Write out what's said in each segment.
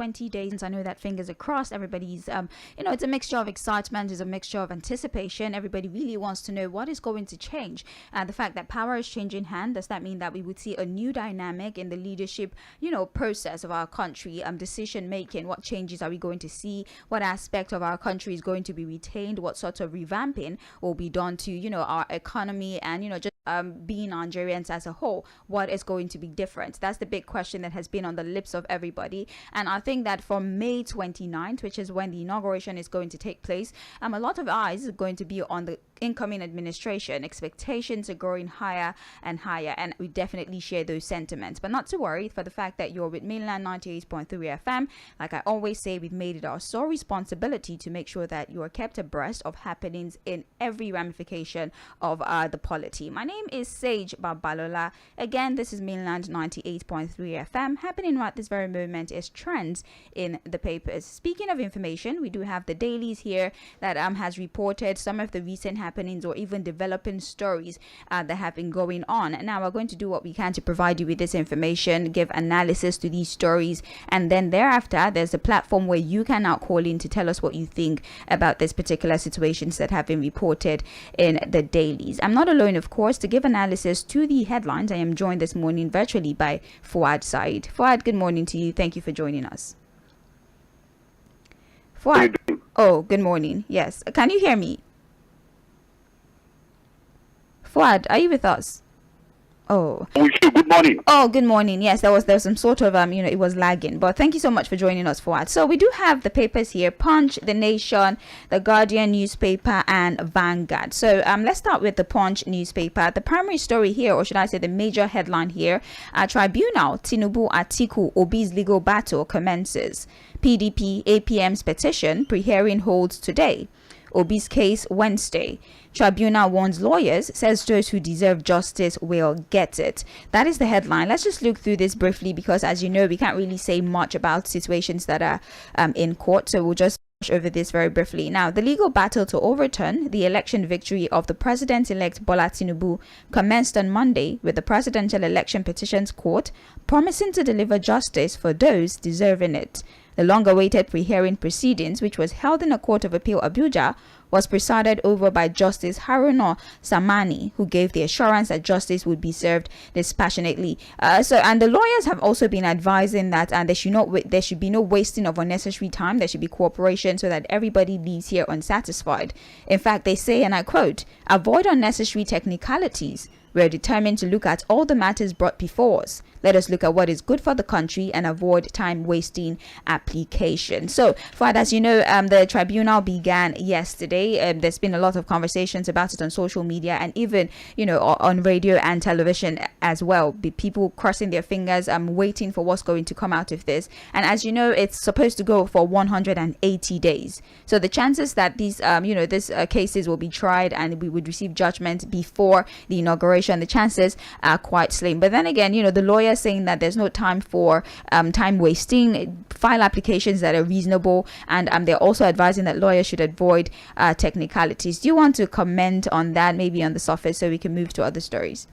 20 days. I know that fingers are crossed. Everybody's, it's a mixture of excitement, it's a mixture of anticipation. Everybody really wants to know what is going to change. The fact that power is changing hand, does that mean that we would see a new dynamic in the leadership, process of our country, decision making? What changes are we going to see? What aspect of our country is going to be retained? What sort of revamping will be done to, our economy and, just being Nigerians as a whole? What is going to be different? That's the big question that has been on the lips of everybody. And I think that from May 29th, which is when the inauguration is going to take place, a lot of eyes are going to be on the incoming administration. Expectations are growing higher and higher, and we definitely share those sentiments. But not to worry, for the fact that you're with Mainland 98.3 FM. Like I always say, we've made it our sole responsibility to make sure that you are kept abreast of happenings in every ramification of the polity. My name is Sage Babalola. Again, this is Mainland 98.3 FM. Happening right this very moment is trends in the papers. Speaking of information, we do have the dailies here that has reported some of the recent happenings or even developing stories that have been going on. Now we're going to do what we can to provide you with this information, give analysis to these stories, and then thereafter there's a platform where you can now call in to tell us what you think about this particular situations that have been reported in the dailies. I'm not alone, of course. To give analysis to the headlines, I am joined this morning virtually by Fuad Said. Fuad, good morning to you. Thank you for joining us. Fuad. Oh, good morning. Yes. Can you hear me? Fuad, are you with us? Oh. Good morning. Oh, good morning. Yes, there was some sort of it was lagging. But thank you so much for joining us, Fuad. So we do have the papers here: Punch, The Nation, The Guardian newspaper, and Vanguard. So let's start with the Punch newspaper. The primary story here, or should I say the major headline here, Tribunal, Tinubu Atiku Obi's legal battle commences. PDP APM's petition pre-hearing holds today. Obi's case Wednesday. Tribunal warns lawyers, says those who deserve justice will get it. That is the headline. Let's just look through this briefly because, as you know, we can't really say much about situations that are in court. So we'll just over this very briefly. Now, the legal battle to overturn the election victory of the president-elect Bola Tinubu commenced on Monday with the Presidential Election Petitions Court promising to deliver justice for those deserving it. The long-awaited pre-hearing proceedings, which was held in a court of appeal Abuja, was presided over by Justice Haruna Samani, who gave the assurance that justice would be served dispassionately. And the lawyers have also been advising that there should be no wasting of unnecessary time. There should be cooperation so that everybody leaves here unsatisfied. In fact, they say, and I quote, "Avoid unnecessary technicalities. We are determined to look at all the matters brought before us. Let us look at what is good for the country and avoid time-wasting application." So, Fuad, as you know, the tribunal began yesterday. There's been a lot of conversations about it on social media and even, on radio and television as well. People crossing their fingers, waiting for what's going to come out of this. And as you know, it's supposed to go for 180 days. So the chances that these, cases will be tried and we would receive judgment before the inauguration, the chances are quite slim. But then again, the lawyer saying that there's no time for time wasting, file applications that are reasonable, and they're also advising that lawyers should avoid technicalities. Do you want to comment on that, maybe on the surface, so we can move to other stories?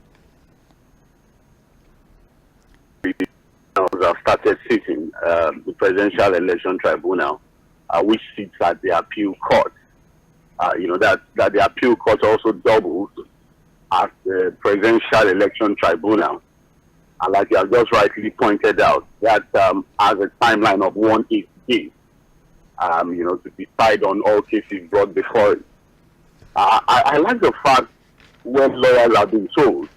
Have started sitting the Presidential Election Tribunal, which sits at the appeal court. That the appeal court also doubles as the Presidential Election Tribunal. And like you have just rightly pointed out, that has a timeline of 180 days, to decide on all cases brought before it. I like the fact when lawyers are being told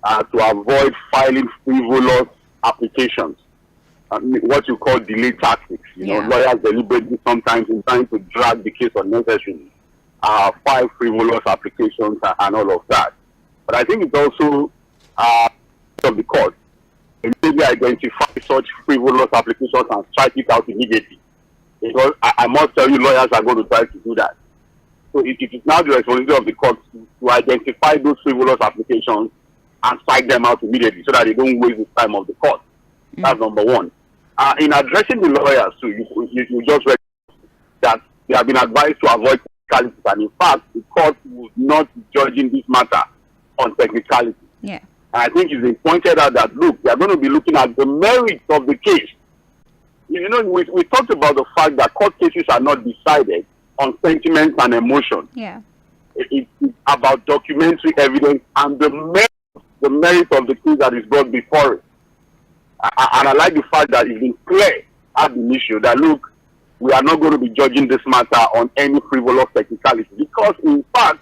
to avoid filing frivolous applications, what you call delay tactics. Lawyers deliberately sometimes in trying to drag the case unnecessarily, file frivolous applications and all of that. But I think it's also of the court immediately identify such frivolous applications and strike it out immediately. Because I must tell you, lawyers are going to try to do that. So it is now the responsibility of the court to identify those frivolous applications and strike them out immediately so that they don't waste the time of the court. That's number one. In addressing the lawyers too, you just read that they have been advised to avoid technicalities, and in fact, the court was not judging this matter on technicality. Yeah. And I think it's been pointed out that, look, they are going to be looking at the merits of the case. we talked about the fact that court cases are not decided on sentiment and emotion. Yeah. It's about documentary evidence and the merit of the case that is brought before it. And I like the fact that it's been clear at the issue that, look, we are not going to be judging this matter on any frivolous technicality, because, in fact,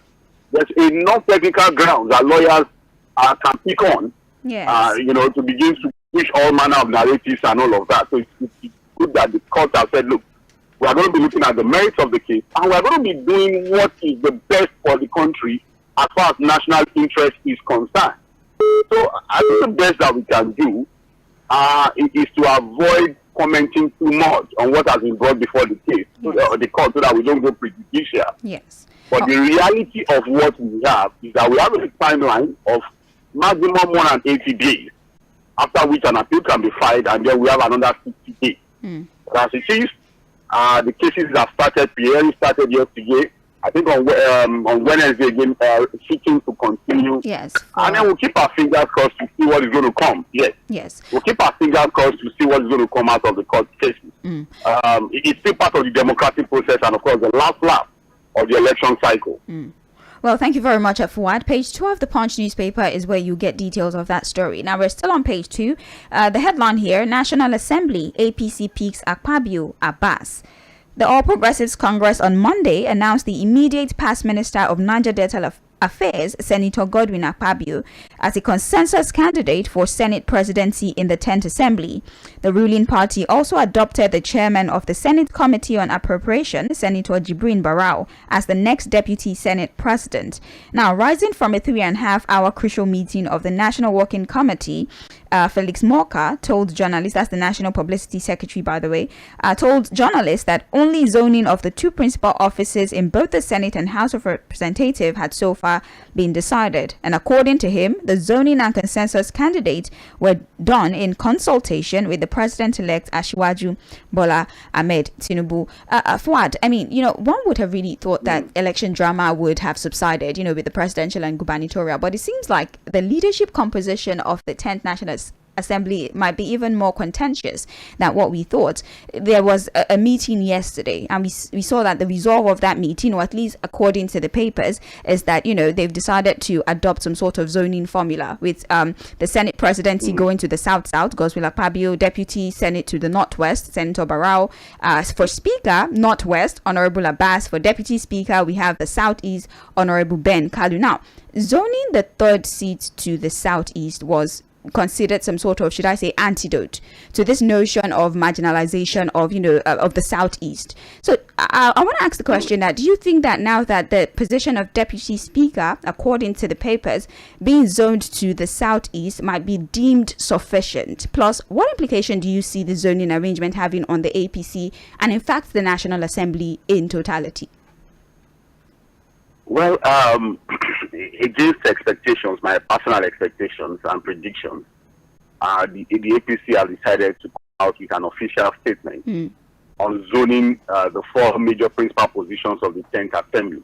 there's enough technical grounds that lawyers can pick on, yes. To begin to push all manner of narratives and all of that. So it's good that the court has said, look, we are going to be looking at the merits of the case, and we are going to be doing what is the best for the country as far as national interest is concerned. So I think the best that we can do is to avoid commenting too much on what has been brought before the case, or the court, so that we don't go prejudicial. Yes. But the reality of what we have is that we have a timeline of maximum 180 days, after which an appeal can be filed, and then we have another 60 days. But as it is, the cases have started. Hearing started yesterday. I think on Wednesday again, seeking to continue. Yes. And then we'll keep our fingers crossed to see what is going to come. Yes. Yes. We'll keep our fingers crossed to see what is going to come out of the court cases. It's still part of the democratic process, and of course the last lap of the election cycle. Well, thank you very much, Fuad. Page 2 of the Punch newspaper is where you get details of that story. Now, we're still on page 2. The headline here, National Assembly, APC picks Akpabio Abbas. The All Progressives Congress on Monday announced the immediate past Minister of Niger Delta Affairs, Senator Godwin Akpabio, as a consensus candidate for Senate presidency in the 10th Assembly. The ruling party also adopted the chairman of the Senate Committee on Appropriation, Senator Jibrin Barau, as the next deputy Senate president. Now, rising from a 3.5-hour crucial meeting of the National Working Committee, Felix Morka told journalists, that's the National Publicity Secretary, by the way, told journalists that only zoning of the two principal offices in both the Senate and House of Representatives had so far been decided. And according to him, the zoning and consensus candidates were done in consultation with the President-elect Asiwaju Bola Ahmed Tinubu. Fuad, I mean, one would have really thought that election drama would have subsided, with the presidential and gubernatorial, but it seems like the leadership composition of the 10th National Assembly might be even more contentious than what we thought. There was a meeting yesterday, and we saw that the resolve of that meeting, or at least according to the papers, is that they've decided to adopt some sort of zoning formula, with the Senate presidency going to the south, Godswill Akpabio, deputy Senate to the northwest, Senator Barau, for Speaker Northwest, Honorable Abbas. For Deputy Speaker, we have the southeast, Honorable Ben Kalu. Now, zoning the third seat to the southeast was considered some sort of, should I say, antidote to this notion of marginalization of the southeast. So I want to ask the question that, do you think that now that the position of deputy speaker, according to the papers, being zoned to the southeast might be deemed sufficient? Plus, what implication do you see the zoning arrangement having on the APC and in fact the National Assembly in totality? Well, against expectations, my personal expectations and predictions, the APC have decided to come out with an official statement on zoning the four major principal positions of the 10th Assembly.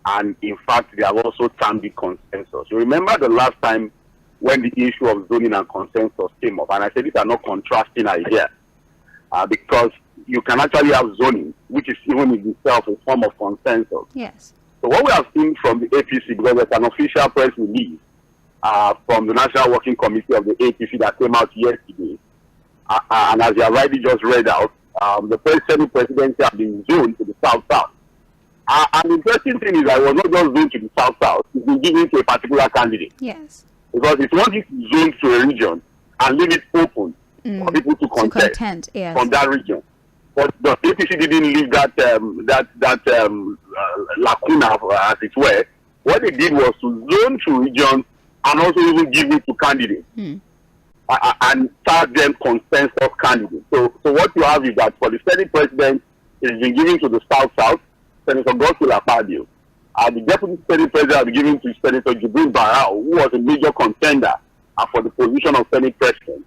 And in fact, they have also termed the consensus. You remember the last time when the issue of zoning and consensus came up, and I said these are not contrasting ideas, because you can actually have zoning, which is even in itself a form of consensus. Yes. So what we have seen from the APC, because there's an official press release from the National Working Committee of the APC that came out yesterday, and as you have rightly just read out, the Senate presidency has been zoned to the south-south. An interesting thing is that it was not just zoned to the south-south, it's been given to a particular candidate. Yes. Because it's not just zoned to a region and leave it open for people to contest yes, from that region. But the APC didn't leave that lacuna, as it were. What they did was to zone to regions and also even give it to candidates and start them consensus candidates. So what you have is that for the Senate president, it's been given to the south-south, Senator Godswill Akpabio. The deputy Senate president has been given to Senator Jibrin Barau, who was a major contender for the position of Senate president.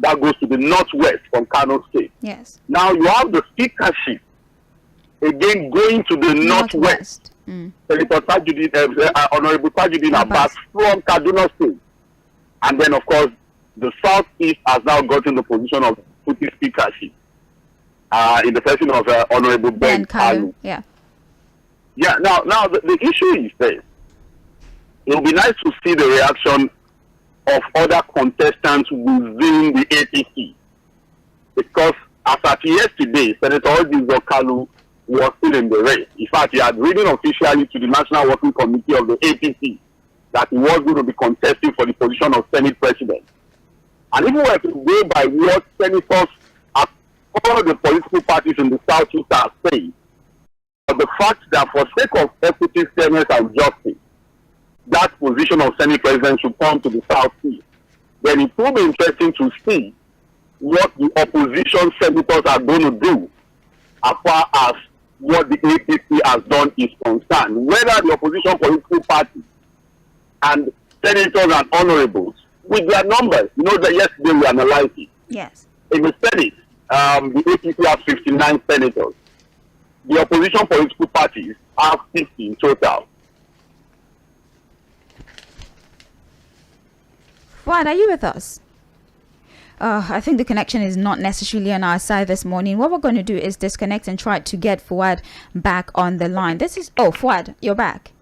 That goes to the northwest from Kano State. Yes. Now you have the speakership again going to the northwest. Senator Honorable Tajuddin Abbas from Kaduna State. And then, of course, the southeast has now gotten the position of deputy speakership. in the person of Honorable Ben Kalu. Yeah. Yeah. Now the issue is this. It would be nice to see the reaction of other contestants within the APC, because as at yesterday, Senator Odizo Kalu was still in the race. In fact, he had written officially to the National Working Committee of the APC that he was going to be contesting for the position of Senate President. And if we were to go by what senators at all the political parties in the Southeast are saying, the fact that for sake of equity, fairness, and justice, that position of Senate President should come to the Southeast, then it will be interesting to see what the opposition senators are going to do as far as what the APC has done is concerned. Whether the opposition political party and senators and honorables, with their numbers, you know that yesterday we analyzed it. Yes. In the Senate, the APC has 59 senators. The opposition political parties have 50 in total. Fuad, are you with us? I think the connection is not necessarily on our side this morning. What we're going to do is disconnect and try to get Fuad back on the line. Fuad, you're back.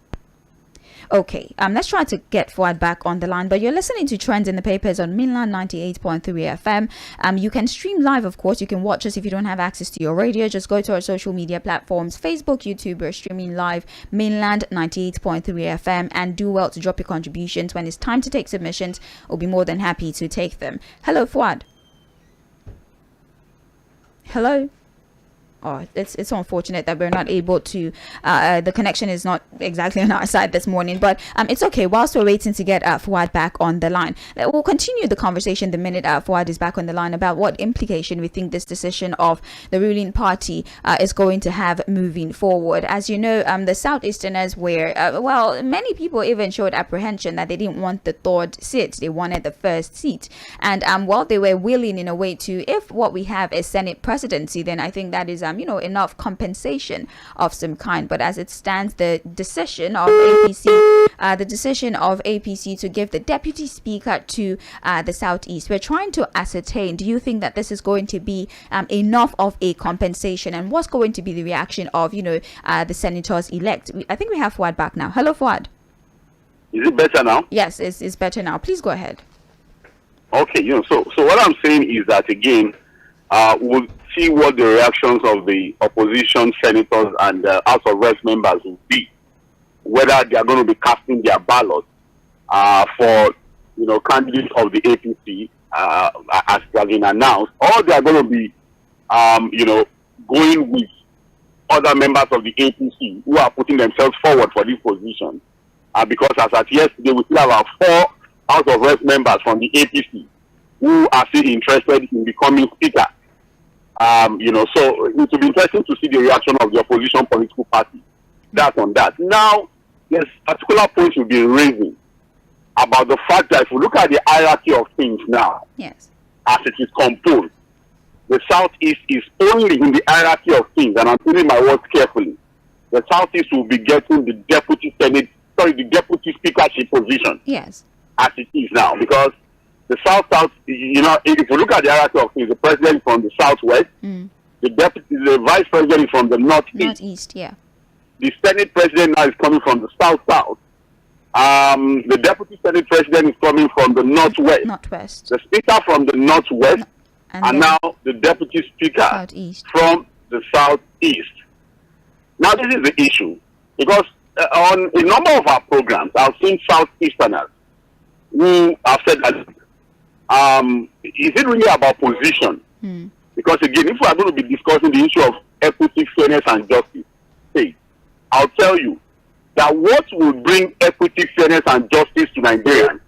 Okay, let's try to get Fuad back on the line. But you're listening to Trends in the Papers on Mainland 98.3 FM. You can stream live, of course. You can watch us if you don't have access to your radio. Just go to our social media platforms, Facebook, YouTube. We're streaming live, Mainland 98.3 FM. And do well to drop your contributions. When it's time to take submissions, we'll be more than happy to take them. Hello, Fuad. Hello. Oh, it's unfortunate that we're not able to, the connection is not exactly on our side this morning, but it's okay. Whilst we're waiting to get Fuad back on the line, we'll continue the conversation the minute Fuad is back on the line about what implication we think this decision of the ruling party is going to have moving forward. As you know, the Southeasterners were, many people even showed apprehension that they didn't want the third seat. They wanted the first seat. And they were willing in a way to, if what we have is Senate presidency, then I think that is enough compensation of some kind. But as it stands, the decision of APC to give the deputy speaker to the Southeast, we're trying to ascertain, do you think that this is going to be enough of a compensation, and what's going to be the reaction of the senators elect? I think we have Fuad back now. Hello, Fuad. Is it better now? Yes, it's better now. Please go ahead. Okay, so what I'm saying is that again, we'll see what the reactions of the opposition senators and House of Reps members will be, whether they are going to be casting their ballot for candidates of the APC as has been announced, or they are going to be going with other members of the APC who are putting themselves forward for this position. Because as at yesterday, we still have our 4 House of Reps members from the APC who are still interested in becoming speaker. So it will be interesting to see the reaction of the opposition political party. That's on that. Now, there's particular points we've been raising about the fact that if we look at the hierarchy of things now, yes, as it is composed, the Southeast is only in the hierarchy of things, and I'm putting my words carefully. The Southeast will be getting the deputy speakership position. Yes, as it is now, because the South, if you look at the hierarchy of things, the president is from the Southwest, the vice president is from the Northeast. Yeah. The Senate president now is coming from the South. The deputy Senate president is coming from the Northwest. The speaker from the Northwest, and now the deputy speaker Southeast. From the Southeast. Now this is the issue, because on a number of our programs, I've seen Southeasterners who have said that is it really about position? Because again, if we are going to be discussing the issue of equity, fairness, and justice, I'll tell you that what will bring equity, fairness, and justice to Nigerians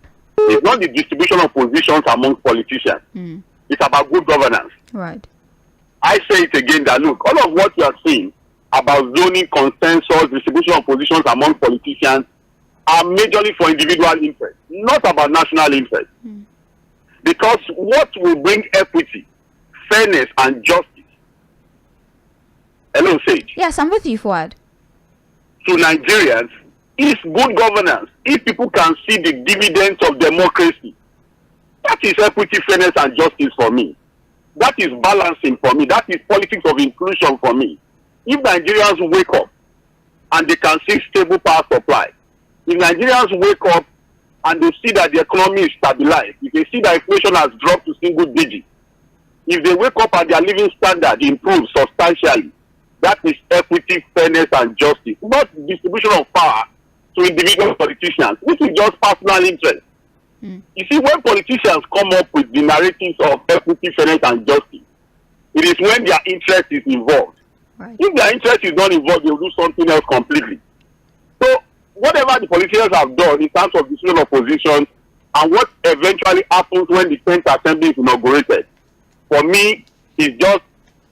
is not the distribution of positions among politicians. It's about good governance. Right. I say it again that look, all of what you are saying about zoning, consensus, distribution of positions among politicians are majorly for individual interest, not about national interest. Because what will bring equity, fairness, and justice? Hello, Sage. Yes, I'm with you, Fuad. To Nigerians is good governance. If people can see the dividends of democracy, that is equity, fairness, and justice for me. That is balancing for me. That is politics of inclusion for me. If Nigerians wake up and they can see stable power supply, if Nigerians wake up and they see that the economy is stabilized, if they see that inflation has dropped to single digits, if they wake up and their living standard improves substantially, that is equity, fairness, and justice, not distribution of power to individual politicians, which is just personal interest. You see, when politicians come up with the narratives of equity, fairness, and justice, it is when their interest is involved. Right. If their interest is not involved, they will do something else completely. So, whatever the politicians have done in terms of decision of positions and what eventually happens when the 10th Assembly is inaugurated, for me, is just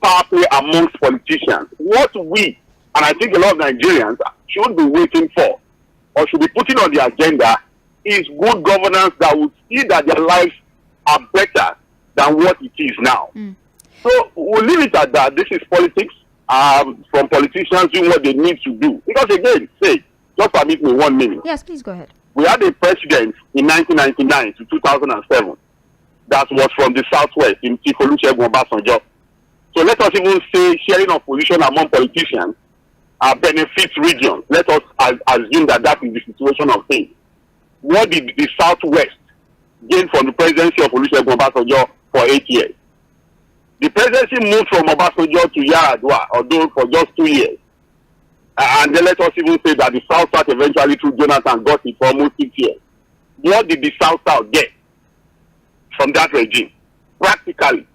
power play amongst politicians. What we, and I think a lot of Nigerians, should be waiting for or should be putting on the agenda is good governance that would see that their lives are better than what it is now. So we'll leave it at that. This is politics from politicians doing what they need to do. Because again, just permit me 1 minute. Yes, please go ahead. We had a president in 1999 to 2007 that was from the southwest, in Olusegun Obasanjo. So let us even say sharing of position among politicians benefits regions. Let us assume that is the situation of things. What did the southwest gain from the presidency of Olusegun Obasanjo for 8 years? The presidency moved from Obasanjo to Yar'Adua, although for just 2 years. And then let us even say that the South eventually through Jonathan got it for almost 6 years. What did the South get from that regime? Practically.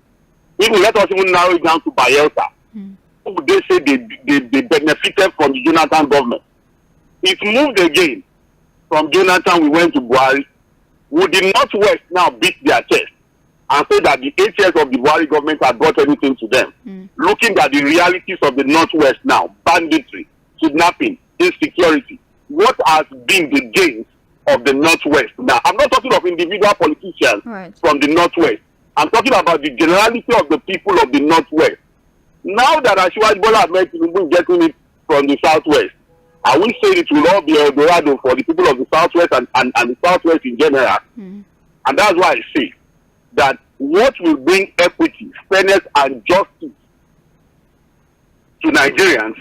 Even let us even narrow it down to Bayelsa. Who would they say they benefited from the Jonathan government? It moved again. From Jonathan, we went to Buhari. Would the Northwest now beat their chest and say that the 8 years of the Buhari government had brought anything to them? Looking at the realities of the Northwest now, banditry, kidnapping, insecurity, what has been the gains of the Northwest? Now, I'm not talking of individual politicians from the Northwest. I'm talking about the generality of the people of the Northwest. Now that Asiwaju Bola Ahmed Tinubu is getting it from the Southwest, I will say it will all be Eldorado for the people of the Southwest and the Southwest in general. And that's why I say that what will bring equity, fairness, and justice to Nigerians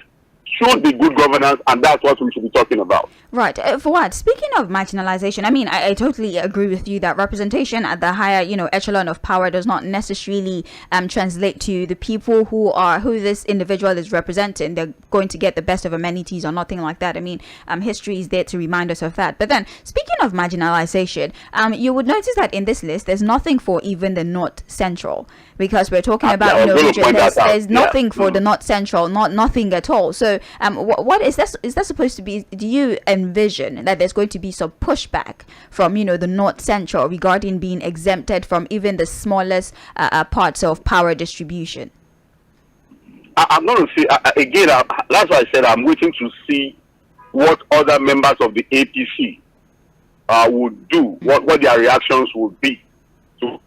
should be good governance, and that's what we should be talking about. Right. Fawad, speaking of marginalization, I mean, I totally agree with you that representation at the higher, echelon of power does not necessarily translate to the people who this individual is representing. They're going to get the best of amenities or nothing like that. I mean, history is there to remind us of that. But then, speaking of marginalization, you would notice that in this list, there's nothing for even the North Central, because we're talking about region. There's nothing for the North Central, nothing at all. So, what is that? Is that supposed to be? Do you envision that there's going to be some pushback from the North Central regarding being exempted from even the smallest parts of power distribution? I'm going to see again. That's why I said I'm waiting to see what other members of the APC would do, what their reactions would be to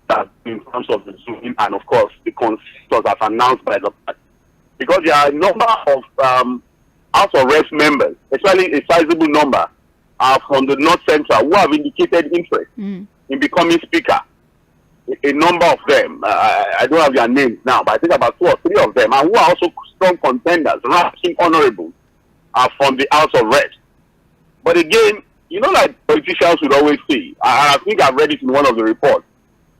that in terms of the zoning and of course the consensus as announced by the party. Because there are a number of House of Reps members, especially a sizable number, from the North Central who have indicated interest in becoming speaker. A number of them, I don't have their names now, but I think about 2 or 3 of them, and who are also strong contenders, ranking honorable, from the House of Reps. But again, like politicians would always say, I think I've read it in one of the reports,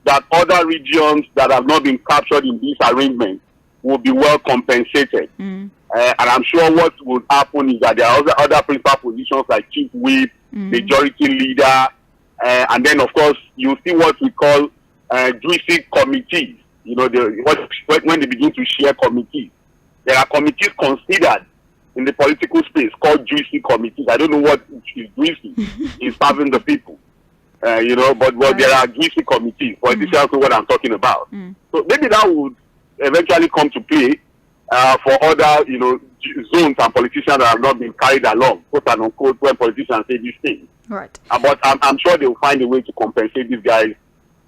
that other regions that have not been captured in this arrangement will be well compensated. And I'm sure what would happen is that there are other principal positions like chief whip, majority leader, and then of course you see what we call juicy committees. When they begin to share committees, there are committees considered in the political space called juicy committees. I don't know what is juicy in serving the people, but there are juicy committees. Politicians know what I'm talking about. So maybe that would eventually come to play for other, zones and politicians that have not been carried along, quote and unquote, when politicians say these things. Right. But I'm sure they will find a way to compensate these guys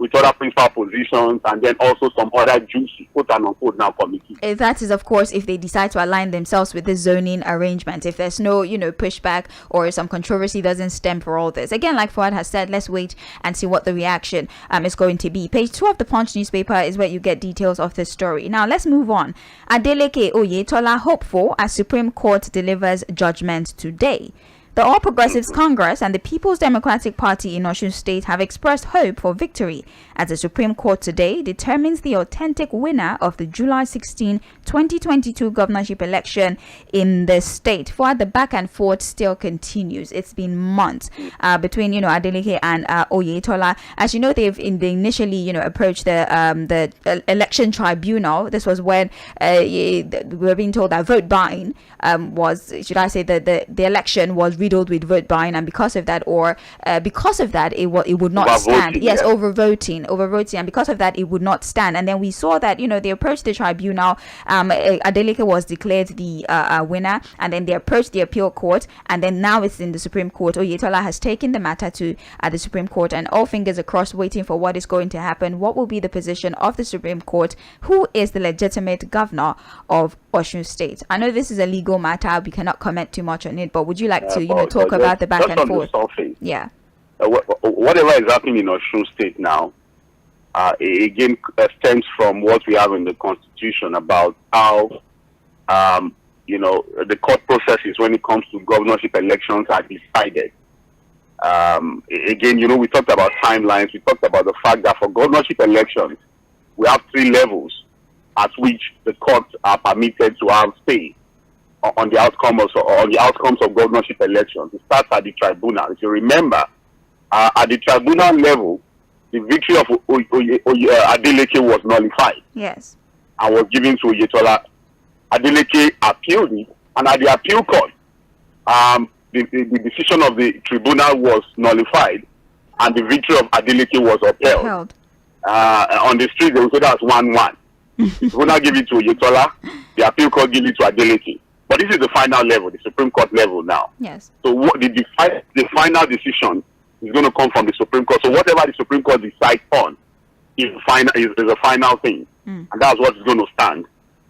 with other principal positions, and then also some other juicy, quote and unquote, now committees. That is, of course, if they decide to align themselves with this zoning arrangement, if there's no, pushback or some controversy doesn't stem for all this. Again, like Fuad has said, let's wait and see what the reaction is going to be. Page 2 of the Punch newspaper is where you get details of this story. Now, let's move on. Adeleke Oyetola hopeful as Supreme Court delivers judgment today. The All Progressives Congress and the People's Democratic Party in Osun State have expressed hope for victory as the Supreme Court today determines the authentic winner of the July 16, 2022 governorship election in the state. For the back and forth still continues. It's been months between Adeleke and Oyetola. As you know, they initially approached the election tribunal. This was when we were being told that vote buying was, should I say, the election was riddled with vote buying, and because of that, it would not stand. Yes, yeah. overvoting, and because of that, it would not stand. And then we saw that they approached the tribunal. Adeleke was declared the winner, and then they approached the appeal court, and then now it's in the Supreme Court. Oyetola has taken the matter to the Supreme Court, and all fingers are crossed, waiting for what is going to happen. What will be the position of the Supreme Court? Who is the legitimate governor of Osun State? I know this is a legal matter. We cannot comment too much on it, but would you like to talk about the back and forth? Yeah. Whatever is happening in Osun State now, again, stems from what we have in the Constitution about how, the court processes when it comes to governorship elections are decided. Again, we talked about timelines. We talked about the fact that for governorship elections, we have 3 levels at which the courts are permitted to have say on the outcomes of governorship elections. It starts at the tribunal. If you remember, at the tribunal level, the victory of Adeleke was nullified. Yes. And was given to Oyetola. Adeleke appealed it, and at the appeal court, the decision of the tribunal was nullified, and the victory of Adeleke was upheld. On the street, they would say that's 1-1. The tribunal give it to Oyetola, the appeal court give it to Adeleke. But this is the final level, the Supreme Court level now. Yes. So what the final decision is going to come from the Supreme Court. So whatever the Supreme Court decides on is a final thing. And that's what is going to stand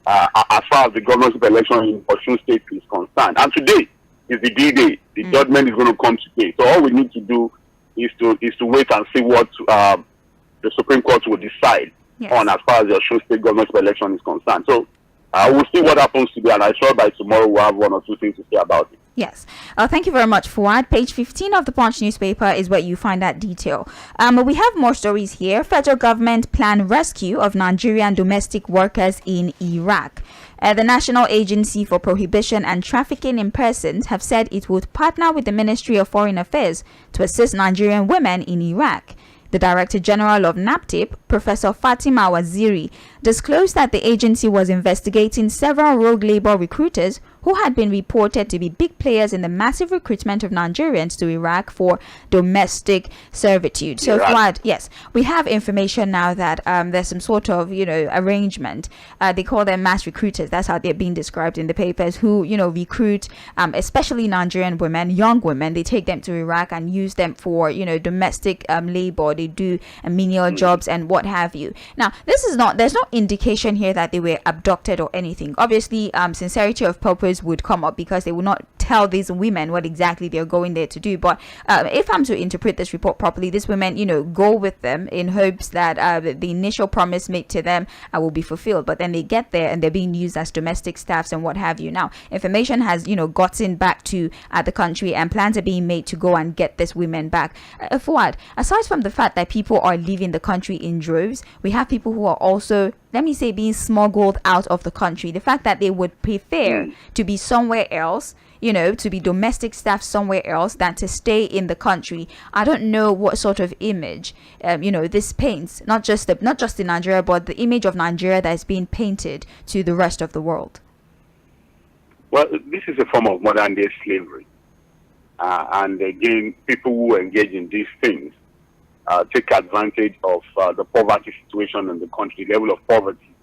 as far as the governorship election in Osun State is concerned. And today is the D-Day. The judgment is going to come today. So all we need to do is to wait and see what the Supreme Court will decide on as far as the Osun State governorship election is concerned. So we'll see what happens today, and I'm sure by tomorrow we'll have 1 or 2 things to say about it. Yes. Thank you very much, Fuad. Page 15 of the Punch newspaper is where you find that detail. We have more stories here. Federal government plan rescue of Nigerian domestic workers in Iraq. The National Agency for Prohibition and Trafficking in Persons have said it would partner with the Ministry of Foreign Affairs to assist Nigerian women in Iraq. The Director General of NAPTIP, Professor Fatima Waziri, disclosed that the agency was investigating several rogue labor recruiters who had been reported to be big players in the massive recruitment of Nigerians to Iraq for domestic servitude. So, Fuad, yes, we have information now that there's some sort of, arrangement. They call them mass recruiters. That's how they're being described in the papers, who, recruit, especially Nigerian women, young women. They take them to Iraq and use them for, domestic labor. They do menial jobs and what have you. Now, there's no indication here that they were abducted or anything. Obviously, sincerity of purpose would come up because they would not tell these women what exactly they're going there to do. But if I'm to interpret this report properly, these women, go with them in hopes that the initial promise made to them will be fulfilled. But then they get there and they're being used as domestic staffs and what have you. Now, information has, gotten back to the country, and plans are being made to go and get these women back. Fuad, aside from the fact that people are leaving the country in droves, we have people who are also, let me say, being smuggled out of the country. The fact that they would prefer to be somewhere else, to be domestic staff somewhere else than to stay in the country. I don't know what sort of image, this paints, not just in Nigeria, but the image of Nigeria that is being painted to the rest of the world. Well, this is a form of modern day slavery. And again, people who engage in these things take advantage of the poverty situation in the country, the level of poverty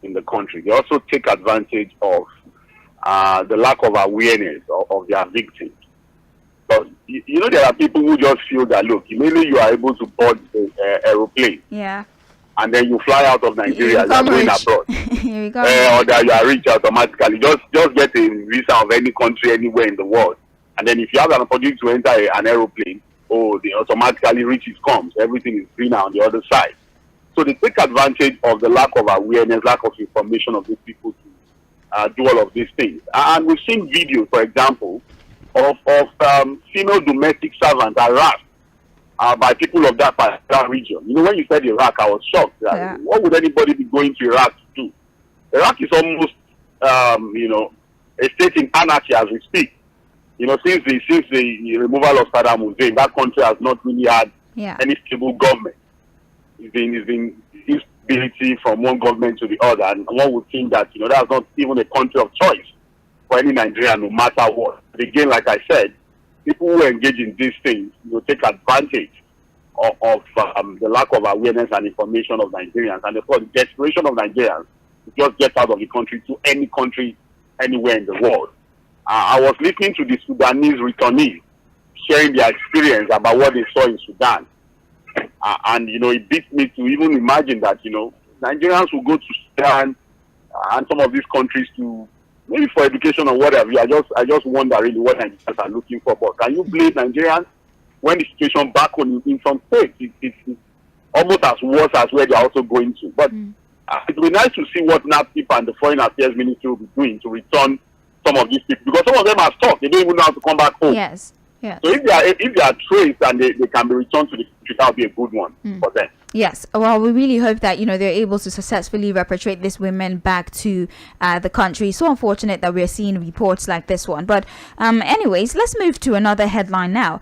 in the country. They also take advantage of the lack of awareness of their victims. But you know, there are people who just feel that, look, maybe you are able to board the aeroplane. Yeah. And then you fly out of Nigeria, you are going abroad. Or that you are rich automatically. Just get a visa of any country anywhere in the world. And then if you have an opportunity to enter an aeroplane, the automatically riches comes. Everything is greener on the other side. So they take advantage of the lack of awareness, lack of information of these people to do all of these things. And we've seen videos, for example, of female domestic servants harassed by people of that particular region. You know, when you said Iraq, I was shocked. What would anybody be going to Iraq to do? Iraq is almost, a state in anarchy as we speak. You know, since the removal of Saddam Hussein, that country has not really had any stable government. It's been instability from one government to the other, and one would think that, that's not even a country of choice for any Nigerian, no matter what. But again, like I said, people who engage in these things take advantage of the lack of awareness and information of Nigerians, and of course the desperation of Nigerians to just get out of the country to any country anywhere in the world. I was listening to the Sudanese returnees sharing their experience about what they saw in Sudan, and it beats me to even imagine that Nigerians will go to Sudan and some of these countries to maybe for education or whatever. I just wonder really what Nigerians are looking for. But can you blame Nigerians when the situation back home in some states it's almost as worse as where they are also going to? But it would be nice to see what NAPTIP and the Foreign Affairs Ministry will be doing to return some of these people, because some of them are stuck. They don't even know how to come back home. Yes. Yes. So if they are traced and they can be returned to the country, that would be a good one for them. Yes. Well, we really hope that, they're able to successfully repatriate these women back to the country. So unfortunate that we're seeing reports like this one. But anyways, let's move to another headline now.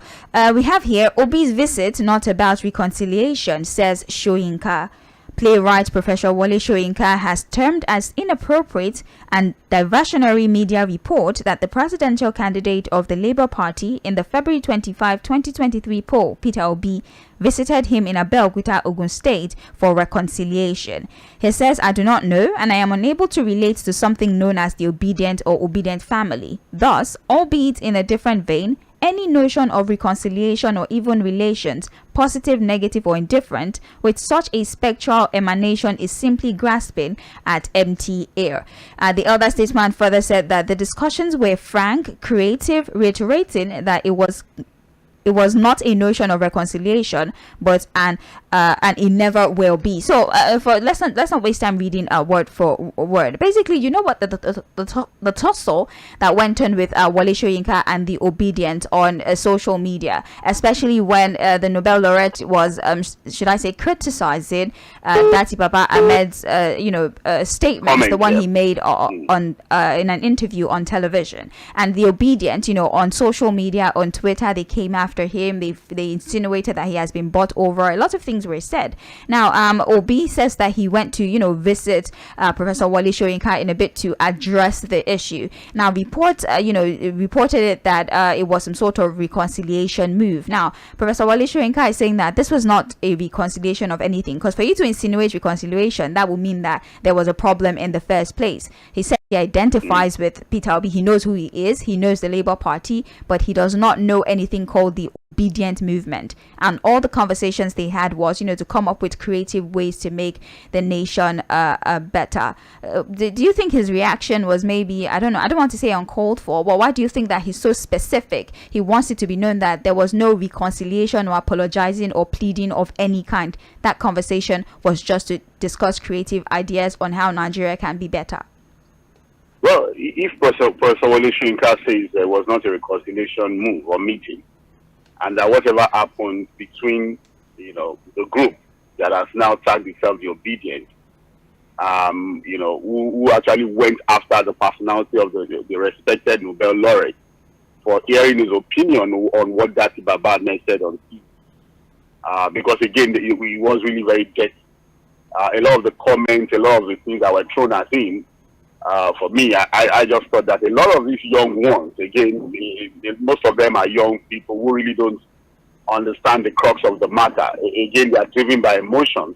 We have here, Obi's visit not about reconciliation, says Soyinka. Playwright Professor Wole Soyinka has termed as inappropriate and diversionary media report that the presidential candidate of the Labour Party in the February 25, 2023 poll, Peter Obi, visited him in Abeokuta, Ogun State for reconciliation. He says, "I do not know and I am unable to relate to something known as the obedient or obedient family. Thus, albeit in a different vein, any notion of reconciliation or even relations, positive, negative, or indifferent, with such a spectral emanation is simply grasping at empty air." The elder statesman further said that the discussions were frank, creative, reiterating that it was not a notion of reconciliation, but and it never will be. So let's not waste time reading word for word. Basically, you know what the tussle that went on with Wole Soyinka and the Obedient on social media, especially when the Nobel laureate was should I say criticizing Dati Baba Ahmed's statements, the one he made on in an interview on television, and the Obedient, on social media, on Twitter, they came after him. They insinuated that he has been bought over. A lot of things were said. Now, Obi says that he went to visit Professor Wole Soyinka in a bit to address the issue. Now, reported it that it was some sort of reconciliation move. Now, Professor Wole Soyinka is saying that this was not a reconciliation of anything, because for you to insinuate reconciliation, that would mean that there was a problem in the first place. He said he identifies with Peter Obi. He knows who he is. He knows the Labour Party, but he does not know anything called the Obedient movement. And all the conversations they had was, to come up with creative ways to make the nation better. Do you think his reaction was maybe, I don't know, I don't want to say uncalled for, but why do you think that he's so specific? He wants it to be known that there was no reconciliation or apologizing or pleading of any kind. That conversation was just to discuss creative ideas on how Nigeria can be better. Well, if Professor Wole Soyinka says there was not a reconciliation move or meeting, and that whatever happened between, the group that has now tagged itself the Obedient, who actually went after the personality of the respected Nobel laureate for hearing his opinion on what Dati Baba said on TV. Because again, he was really very dirty. A lot of the comments, a lot of the things that were thrown at him, for me, I just thought that a lot of these young ones, again, most of them are young people who really don't understand the crux of the matter. Again, they are driven by emotions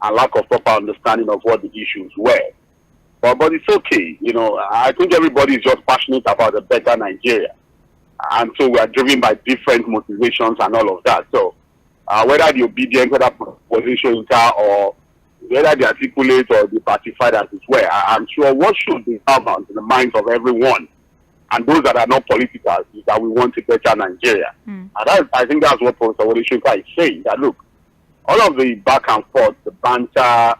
and lack of proper understanding of what the issues were. But it's okay. I think everybody is just passionate about a better Nigeria. and so we are driven by different motivations and all of that. So whether the obedient, whether position or whether they articulate or they pacify as it were, I'm sure what should be paramount in the minds of everyone, and those that are not political, is that we want a better Nigeria. And I think that's what Professor Wole Soyinka is saying, that look, all of the back and forth, the banter,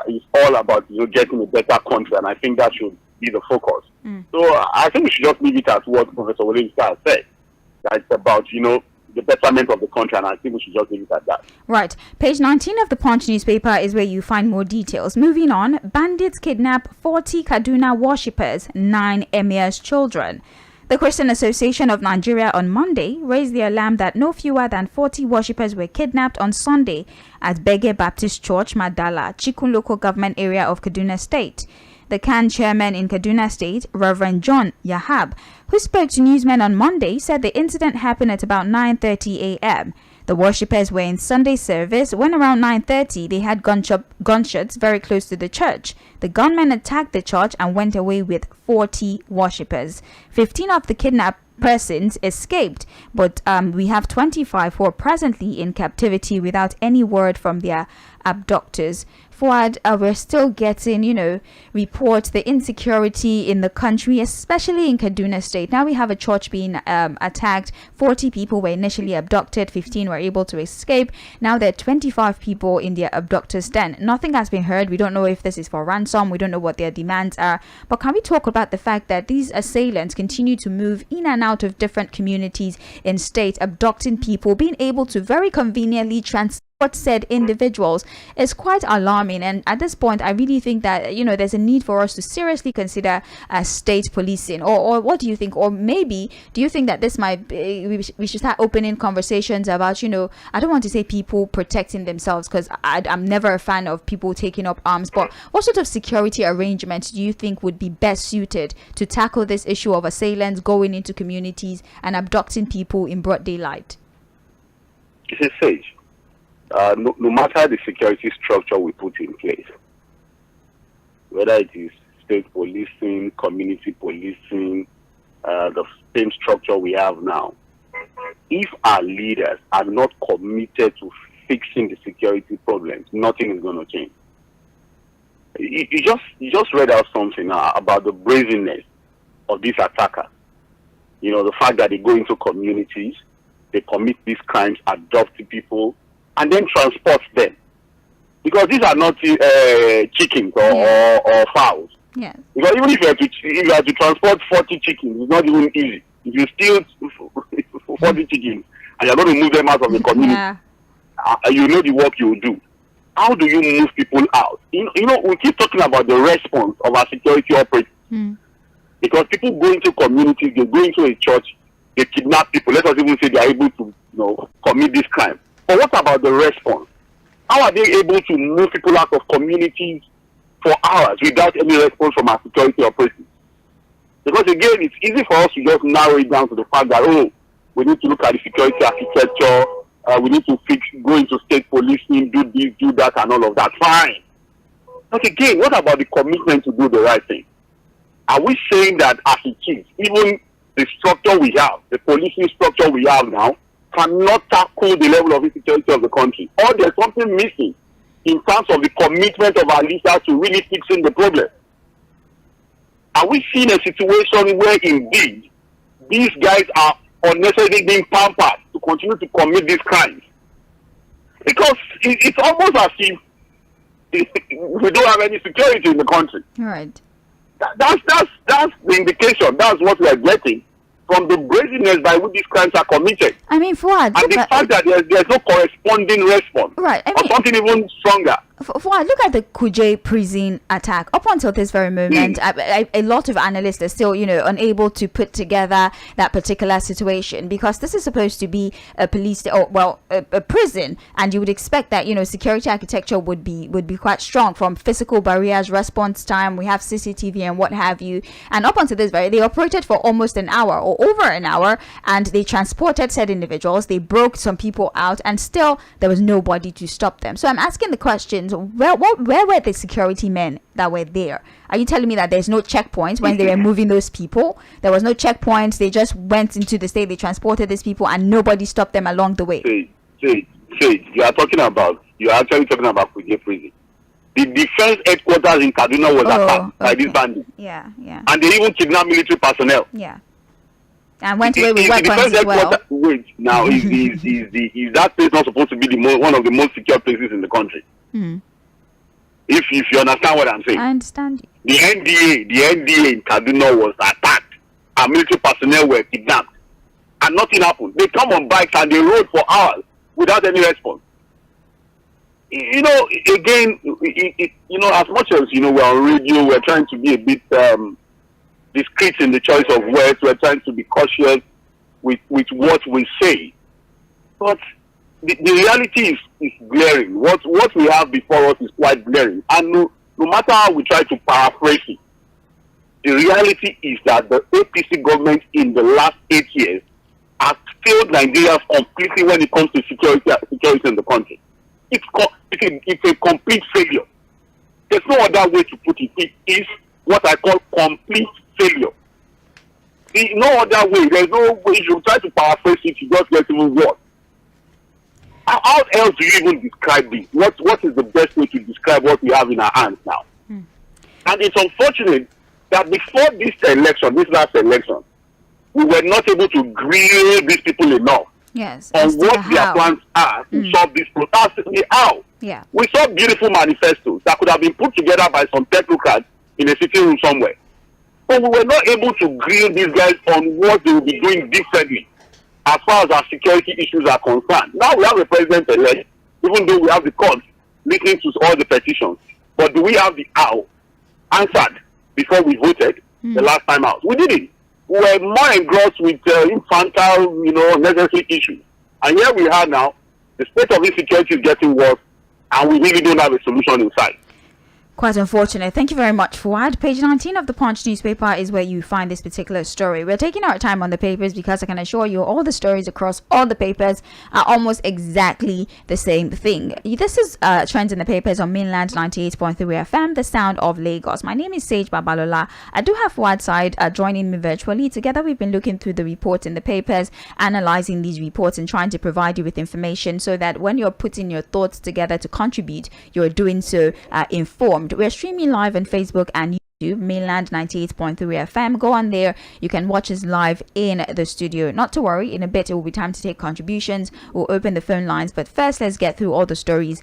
is all about getting a better country, and I think that should be the focus. So I think we should just leave it at what Professor Wole Soyinka said, that it's about the betterment of the country, and I think we should just leave it at that. Right. Page 19 of the Punch newspaper is where you find more details. Moving on, bandits kidnap 40 Kaduna worshippers, 9 Emir's children. The Christian Association of Nigeria on Monday raised the alarm that no fewer than 40 worshippers were kidnapped on Sunday at Bege Baptist Church, Madala, Chikun local government area of Kaduna State. The CAN chairman in Kaduna State, Reverend John Yahab, who spoke to newsmen on Monday, said the incident happened at about 9:30 a.m. The worshippers were in Sunday service when around 9:30 they had gunshots very close to the church. The gunmen attacked the church and went away with 40 worshippers. 15 of the kidnapped persons escaped, but we have 25 who are presently in captivity without any word from their abductors. Fuad, we're still getting, reports the insecurity in the country, especially in Kaduna State. Now we have a church being attacked. 40 people were initially abducted. 15 were able to escape. Now there are 25 people in their abductors' den. Nothing has been heard. We don't know if this is for ransom. We don't know what their demands are. But can we talk about the fact that these assailants continue to move in and out of different communities in state, abducting people, being able to very conveniently transport said individuals is quite alarming. And at this point, I really think that there's a need for us to seriously consider state policing. Or what do you think? Or maybe do you think that this might be, we should start opening conversations about I don't want to say people protecting themselves, because I'm never a fan of people taking up arms, but what sort of security arrangements do you think would be best suited to tackle this issue of assailants going into communities and abducting people in broad daylight? It's a Sage. No matter the security structure we put in place, whether it is state policing, community policing, the same structure we have now, if our leaders are not committed to fixing the security problems, nothing is going to change. You just read out something about the brazenness of these attackers. The fact that they go into communities, they commit these crimes, adopt people, and then transport them, because these are not chickens or fowls. Yes. Because even if you have to transport 40 chickens, it's not even easy. If you steal 40 chickens and you're going to move them out of the community, you know the work you will do. How do you move people out? We keep talking about the response of our security operatives, because people go into communities, they go into a church, they kidnap people. Let us even say they are able to commit this crime. But what about the response? How are they able to move people out of communities for hours without any response from our security operatives? Because again, it's easy for us to just narrow it down to the fact that, we need to look at the security architecture, we need to go into state policing, do this, do that, and all of that. Fine. But again, what about the commitment to do the right thing? Are we saying that as it is, even the structure we have, the policing structure we have now, cannot tackle the level of insecurity of the country? Or there's something missing in terms of the commitment of our leaders to really fixing the problem? Are we seeing a situation where indeed these guys are unnecessarily being pampered to continue to commit these crimes? Because it's almost as if we don't have any security in the country. Right. That's the indication. That's what we are getting from the brazenness by which these crimes are committed. I mean, Fuad, and the fact that there's no corresponding response, right? Or something even stronger. Fuad, look at the Kuje prison attack. Up until this very moment, a lot of analysts are still, unable to put together that particular situation, because this is supposed to be a a prison, and you would expect that security architecture would be quite strong, from physical barriers, response time. We have CCTV and what have you. And up until this they operated for almost an hour or over an hour, and they transported said individuals. They broke some people out, and still there was nobody to stop them. So I'm asking the question, questions. Where were the security men that were there? Are you telling me that there's no checkpoints when they were moving those people? There was no checkpoints. They just went into the state. They transported these people, and nobody stopped them along the way. Faith, you are actually talking about Kuje prison. The defense headquarters in Kaduna was attacked by these bandits. Yeah. And they even kidnapped military personnel. Yeah. And went away with weapons as well. Wait, now is that place not supposed to be one of the most secure places in the country? If you understand what I'm saying. I understand you. The NDA in Kaduna was attacked, and military personnel were kidnapped, and nothing happened. They come on bikes and they rode for hours without any response. Again, as much as we're on radio, we're trying to be a bit discreet in the choice of words. We're trying to be cautious with what we say, but the reality is glaring. What we have before us is quite glaring, and no matter how we try to paraphrase it, the reality is that the APC government in the last 8 years has failed Nigerians completely when it comes to security in the country. It's a complete failure. There's no other way to put it. It is what I call complete failure. No other way. There's no way. You try to paraphrase it, you just get even worse. How else do you even describe this? What is the best way to describe what we have in our hands now? And it's unfortunate that before this last election, we were not able to grill these people enough. Yes. On what their plans are to solve this problem. How? Yeah. We saw beautiful manifestos that could have been put together by some technocrats in a sitting room somewhere. But we were not able to grill these guys on what they will be doing differently as far as our security issues are concerned. Now we have a president-elect, even though we have the court listening to all the petitions. But do we have the how answered before we voted the last time out? We didn't. We were more engrossed with infantile, unnecessary issues. And here we are now, the state of insecurity is getting worse, and we really don't have a solution in sight. Quite unfortunate. Thank you very much, Fuad. Page 19 of the Punch newspaper is where you find this particular story. We're taking our time on the papers because I can assure you all the stories across all the papers are almost exactly the same thing. This is Trends in the Papers on Mainland 98.3 FM, the sound of Lagos. My name is Sage Babalola. I do have Fuad Side joining me virtually. Together we've been looking through the reports in the papers, analyzing these reports and trying to provide you with information so that when you're putting your thoughts together to contribute, you're doing so informed. We're streaming live on Facebook and YouTube, Mainland 98.3 FM. Go on there. You can watch us live in the studio. Not to worry, in a bit it will be time to take contributions. We'll open the phone lines, but first let's get through all the stories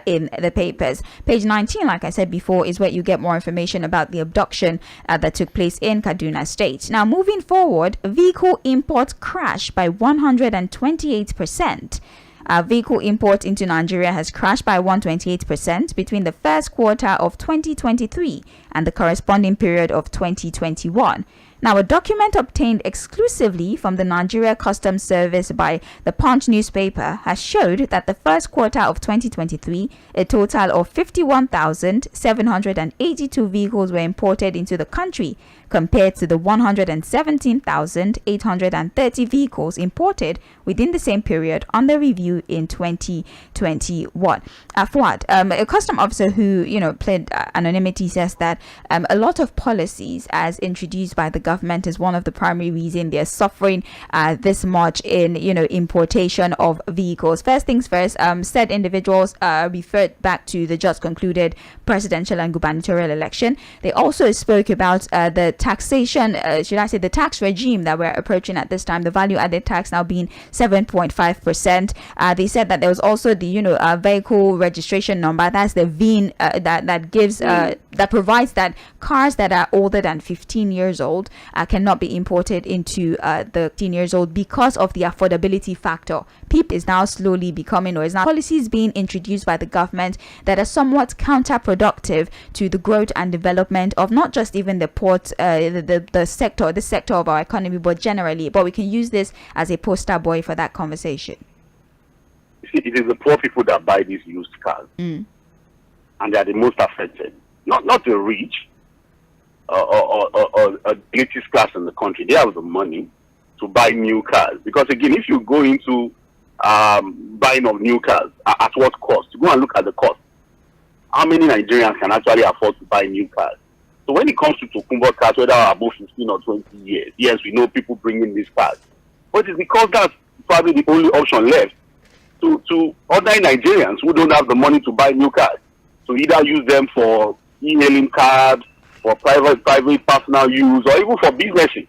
in the papers. Page 19, like I said before, is where you get more information about the abduction that took place in Kaduna State. Now, moving forward, vehicle imports crashed by 128%. Vehicle import into Nigeria has crashed by 128% between the first quarter of 2023 and the corresponding period of 2021. Now, a document obtained exclusively from the Nigeria Customs Service by the Punch newspaper has showed that the first quarter of 2023, a total of 51,782 vehicles were imported into the country, compared to the 117,830 vehicles imported within the same period under review in 2021. Fuad, a custom officer who pled anonymity, says that a lot of policies as introduced by the government is one of the primary reasons they're suffering this much in importation of vehicles. First things first, said individuals referred back to the just concluded presidential and gubernatorial election. They also spoke about the taxation, the tax regime that we're approaching at this time, the value added tax now being 7.5%. They said that there was also the vehicle registration number, that's the VIN that gives that provides that cars that are older than 15 years old cannot be imported into the 15 years old because of the affordability factor. PIP is now slowly becoming, or is now policies being introduced by the government that are somewhat counterproductive to the growth and development of not just even the port, the sector of our economy, but generally. But we can use this as a poster boy for that conversation. See, it is the poor people that buy these used cars, and they are the most affected. Not the rich or elitist class in the country. They have the money to buy new cars, because again, if you go into buying of new cars, at what cost? Go and look at the cost. how many Nigerians can actually afford to buy new cars? So when it comes to Tokunbo cars, whether above 15 or 20 years, yes, we know people bring in these cars. But it's because that's probably the only option left to ordinary Nigerians who don't have the money to buy new cars. So either use them for e-hailing cars, for private personal use, or even for businesses.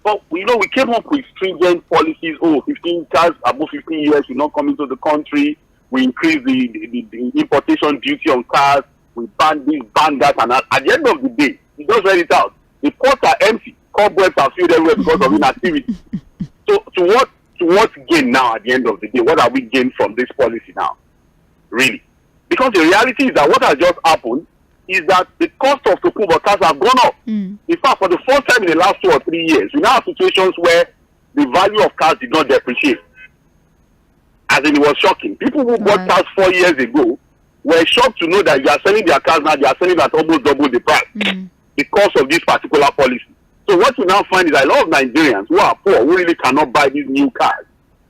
But we came up with stringent policies. 15 cars above 15 years will not come into the country. We increase the importation duty on cars. We ban this, ban that, and at the end of the day, you just read it out. The ports are empty. Cobwebs are filled everywhere because of inactivity. So to what gain now at the end of the day? What are we gained from this policy now? Really? Because the reality is that what has just happened is that the cost of Tokunbo cars have gone up. In fact, for the first time in the last 2 or 3 years, we now have situations where the value of cars did not depreciate. As in, it was shocking. People who bought cars 4 years ago were shocked to know that you are selling their cars now, they are selling at almost double the price because of this particular policy. So what you now find is that a lot of Nigerians who are poor, who really cannot buy these new cars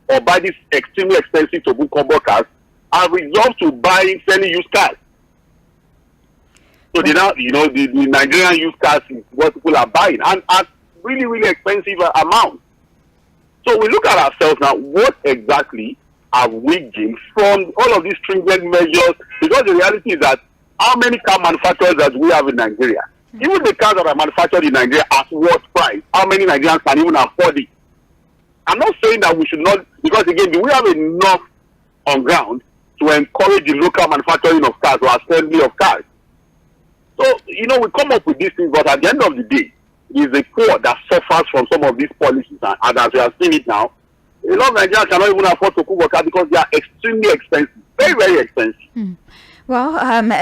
or buy these extremely expensive Tokunbo cars, are resolved to buy fairly used cars. So they now, the Nigerian used cars is what people are buying, and at really, really expensive amounts. So we look at ourselves now, what exactly have we gained from all of these stringent measures? Because the reality is that how many car manufacturers that we have in Nigeria? Even the cars that are manufactured in Nigeria at what price? How many Nigerians can even afford it? I'm not saying that we should not, because again, do we have enough on ground to encourage the local manufacturing of cars or assembly of cars? So, we come up with these things, but at the end of the day, it's the poor that suffers from some of these policies. And as we have seen it now, a lot of Nigerians cannot even afford Tokunbo cars because they are extremely expensive, very, very expensive. Well,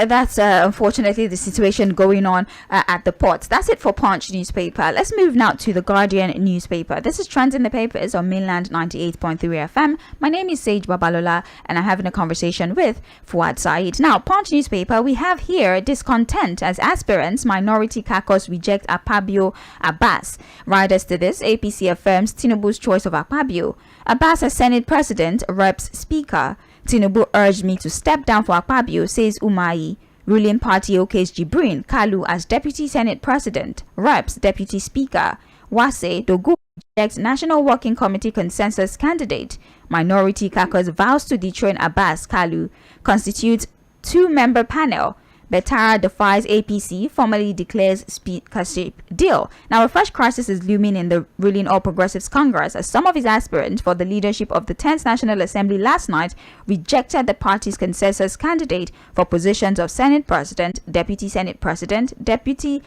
that's unfortunately the situation going on at the ports. That's it for Punch newspaper. Let's move now to the Guardian newspaper. This is Trends in the Papers on Mainland 98.3 FM. My name is Sage Babalola, and I'm having a conversation with Fuad Said. Now, Punch newspaper, we have here discontent as aspirants, minority caucus reject Akpabio Abbas. Riders to this, APC affirms Tinubu's choice of Akpabio. Abbas as Senate President, Reps Speaker. Tinubu urged me to step down for Akpabio, says Umahi. Ruling party OK's Jibrin Kalu as Deputy Senate President. Reps Deputy Speaker. Wase Dogu rejects National Working Committee consensus candidate. Minority caucus vows to dethrone Abbas. Kalu constitutes 2-member panel. Betara defies APC, formally declares speakership deal. Now, a fresh crisis is looming in the ruling All Progressives Congress as some of its aspirants for the leadership of the 10th National Assembly last night rejected the party's consensus candidate for positions of Senate President, Deputy Senate President, Deputy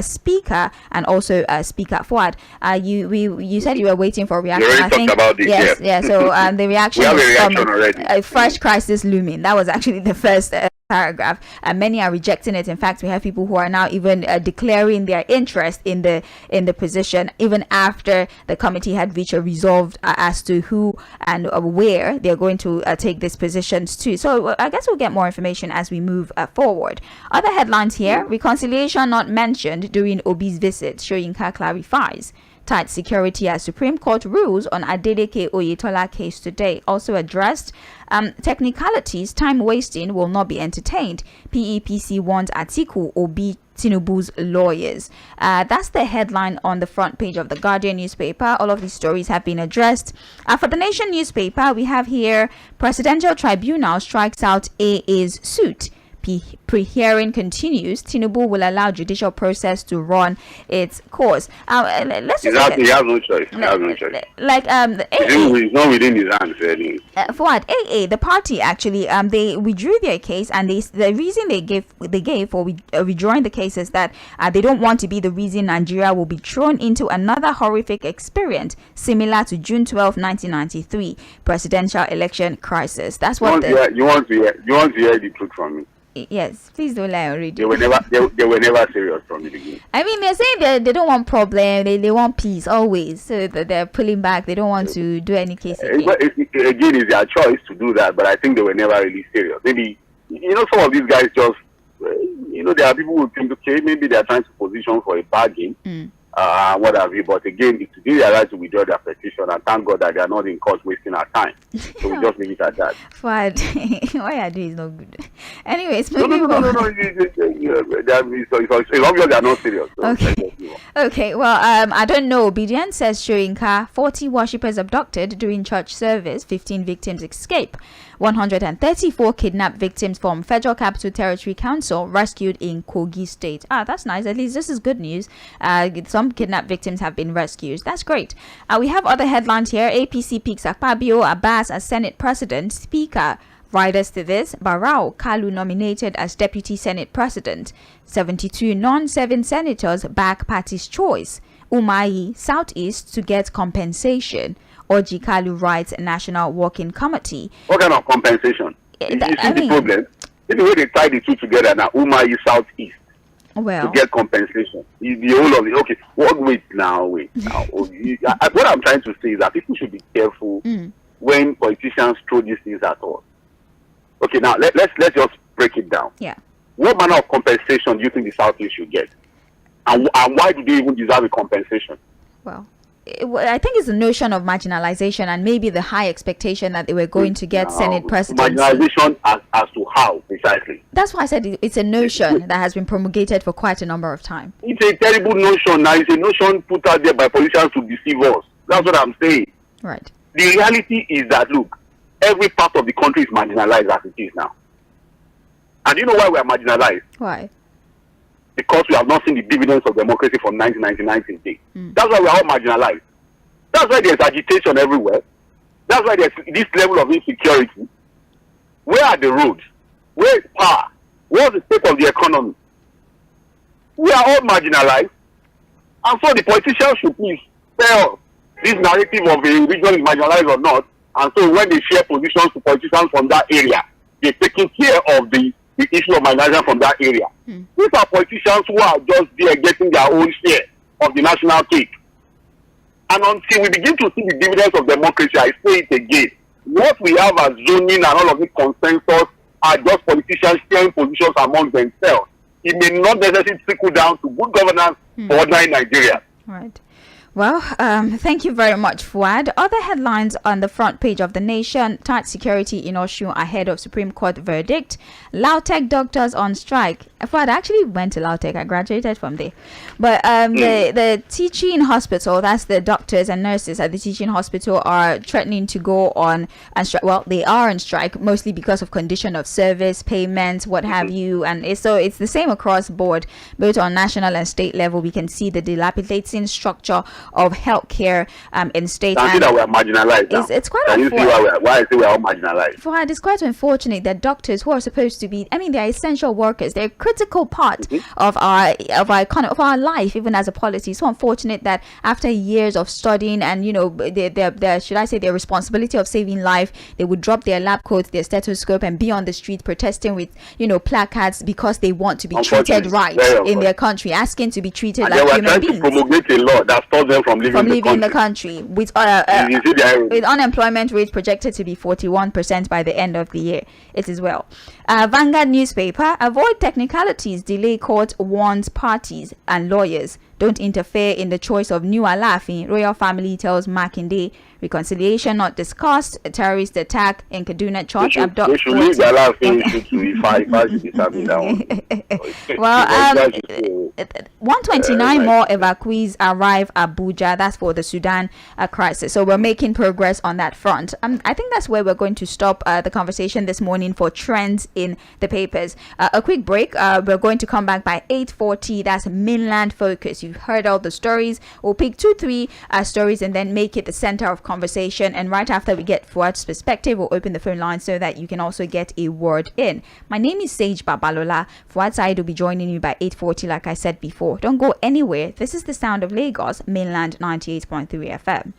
Speaker, and also Speaker Fuad. You said you were waiting for a reaction. You already talked about this, yes, yeah. So the reaction we have is a reaction coming. Already. A fresh crisis looming. That was actually the first paragraph, and many are rejecting it. In fact, we have people who are now even declaring their interest in the position, even after the committee had reached a resolve as to who and where they're going to take these positions to. So I guess we'll get more information as we move forward. Other headlines here: reconciliation not mentioned during Obi's visit, Soyinka clarifies. Tight security as Supreme Court rules on Adeleke Oyetola case today. Also addressed technicalities, time wasting will not be entertained. PEPC warns Atiku Obi Tinubu's lawyers. That's the headline on the front page of the Guardian newspaper. All of these stories have been addressed. For the Nation newspaper, we have here Presidential Tribunal strikes out AA's suit. Pre-hearing continues. Tinubu will allow judicial process to run its course. Let's just he has no choice. He has no choice. Like it's not within his hands. Fuad, AA, the party actually they withdrew their case, and the reason they gave for withdrawing the case is that they don't want to be the reason Nigeria will be thrown into another horrific experience similar to June 12, 1993 presidential election crisis. That's what you want to hear the truth from me. Yes, please don't lie on radio. They were never serious from the beginning. I mean, they're saying they don't want problem, they want peace always, so they're pulling back. They don't want to do any case again. Again, it's their choice to do that, but I think they were never really serious. Maybe some of these guys just there are people who think, okay, maybe they're trying to position for a bargain, what have you. But again, it's really right to withdraw their petition, and thank God that they are not in court wasting wasting our time. So we just leave it at that. Fuad, what you doing is not good. Anyways, No. It's obvious they are not serious. So Okay. Okay, well, I don't know. Obedience says Shoyinka, 40 worshippers abducted during church service, 15 victims escape. 134 kidnapped victims from Federal Capital Territory Council rescued in Kogi State. That's nice. At least this is good news. Some kidnapped victims have been rescued. That's great. We have other headlines here. APC picks Akpabio Abbas as Senate President. Speaker riders to this, Barao Kalu nominated as Deputy Senate President. 72 non-serving senators back party's choice. Umahi Southeast to get compensation. Oji Kalu writes National Working Committee. What kind of compensation? You see the problem? This is where they tie the two together now. Umahi Southeast Well, to get compensation. The whole of it. Okay, wait now. What I'm trying to say is that people should be careful when politicians throw these things at us. Okay, now let's just break it down. yeah. What manner of compensation do you think the Southeast should get? And why do they even deserve a compensation? Well, I think it's the notion of marginalization and maybe the high expectation that they were going to get Senate presidency. Marginalization as to how, precisely? That's why I said it's a notion that has been promulgated for quite a number of time. It's a terrible notion. Now, it's a notion put out there by politicians to deceive us. That's what I'm saying. Right. The reality is that, look, every part of the country is marginalized as it is now. And you know why we are marginalized? Why? Because we have not seen the dividends of democracy from 1999 till date. That's why we are all marginalized. That's why there's agitation everywhere. That's why there's this level of insecurity. Where are the roads? Where is power? What's the state of the economy? We are all marginalized. And so the politicians should please tell this narrative of a region is marginalized or not. And so when they share positions to politicians from that area, they're taking care of the issue of marginalization from that area. These are politicians who are just there getting their own share of the national cake. And until we begin to see the dividends of democracy, I say it again, what we have as zoning and all of this consensus are just politicians sharing positions among themselves. It may not necessarily trickle down to good governance for ordinary Nigeria. Right. Well, thank you very much, Fuad. Other headlines on the front page of The Nation: tight security in Osun ahead of Supreme Court verdict. Lautech doctors on strike. Fuad, I actually went to Lautech. I graduated from there. But the teaching hospital, that's the doctors and nurses at the teaching hospital, are threatening to go on and strike. Well, they are on strike mostly because of condition of service, payments, what have you. And it's the same across board, both on national and state level. We can see the dilapidating structure of healthcare in state. I see that we are marginalized now. It's quite Can you see why I say we are all marginalized? Fuad, it's quite unfortunate that doctors who are supposed to be, they're essential workers. They're a critical part of our economy, of our life, even as a polity. It's so unfortunate that after years of studying and their should I say their responsibility of saving life, they would drop their lab coats, their stethoscope, and be on the street protesting with placards because they want to be treated right in their country, asking to be treated like human beings. To promulgate a law that stops them from leaving the country with unemployment rate projected to be 41% by the end of the year. It is well. Vanguard newspaper: avoid technicalities, delay court warns parties and lawyers. Don't interfere in the choice of new Alafin. Royal family tells Makinde. Reconciliation not discussed. A terrorist attack in Kaduna church. They should leave the Alafin if I should determine that one. Well, 129 more evacuees arrive Abuja. That's for the Sudan crisis. So we're making progress on that front. I think that's where we're going to stop the conversation this morning for trends in the papers. A quick break. We're going to come back by 8:40. That's mainland focus. You've heard all the stories. We'll pick 2-3 stories and then make it the center of conversation. And right after we get Fuad's perspective, we'll open the phone line so that you can also get a word in. My name is Sage Babalola. Fuad Said will be joining you by 8:40, like I said before. Don't go anywhere. This is the sound of Lagos, mainland 98.3 FM.